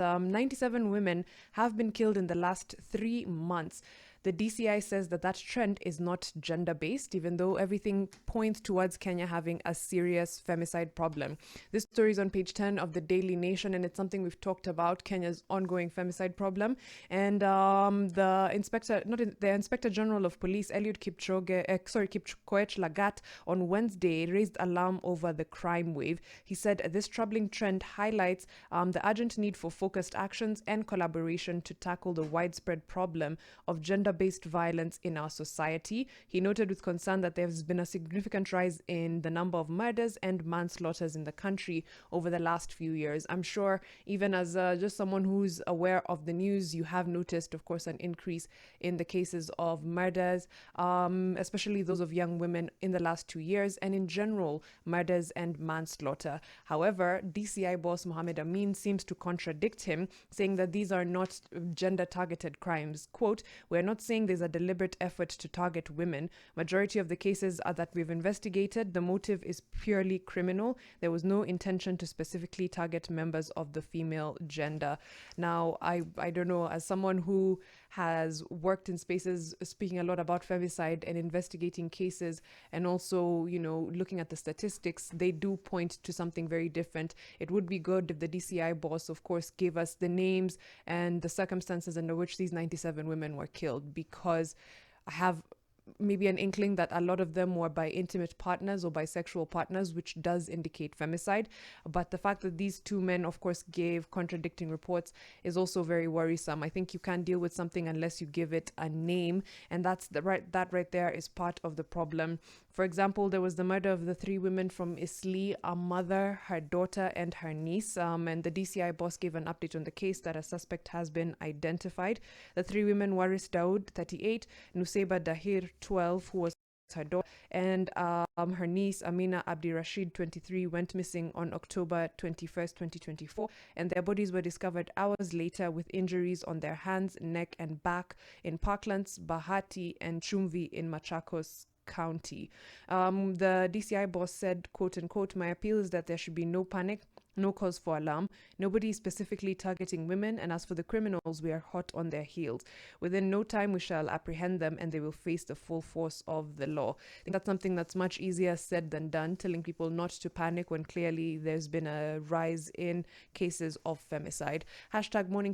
97 women have been killed in the last 3 months. The DCI says that that trend is not gender-based, even though everything points towards Kenya having a serious femicide problem. This story is on page 10 of the Daily Nation, and it's something we've talked about, Kenya's ongoing femicide problem. And the Inspector General of Police, Kipkoech Lagat, on Wednesday raised alarm over the crime wave. He said this troubling trend highlights the urgent need for focused actions and collaboration to tackle the widespread problem of gender-based violence in our society. He noted with concern that there's been a significant rise in the number of murders and manslaughters in the country over the last few years. I'm sure even as just someone who's aware of the news, you have noticed, of course, an increase in the cases of murders, especially those of young women in the last 2 years, and in general, murders and manslaughter. However, DCI boss Mohammed Amin seems to contradict him, saying that these are not gender-targeted crimes. Quote, "We're not saying there's a deliberate effort to target women. Majority of the cases are that we've investigated. The motive is purely criminal. There was no intention to specifically target members of the female gender." Now, I don't know, as someone who has worked in spaces speaking a lot about femicide and investigating cases, and also, looking at the statistics, they do point to something very different. It would be good if the DCI boss, of course, gave us the names and the circumstances under which these 97 women were killed, because I have maybe an inkling that a lot of them were by intimate partners or by sexual partners, which does indicate femicide. But the fact that these two men, of course, gave contradicting reports is also very worrisome. I think you can't deal with something unless you give it a name, and that right there is part of the problem. For example, there was the murder of the 3 women from Aseli, a mother, her daughter, and her niece. And the DCI boss gave an update on the case that a suspect has been identified. The 3 women, Waris Daud, 38, Nuseba Dahir, 12, who was her daughter, and her niece Amina Abdi Rashid, 23, went missing on October 21st, 2024, and their bodies were discovered hours later with injuries on their hands, neck, and back in Parklands, Bahati, and Chumvi in Machakos County. The DCI boss said, quote unquote, "My appeal is that there should be no panic, no cause for alarm. Nobody is specifically targeting women, and as for the criminals, we are hot on their heels. Within no time, we shall apprehend them and they will face the full force of the law." I think that's something that's much easier said than done, telling people not to panic when clearly there's been a rise in cases of femicide. #morning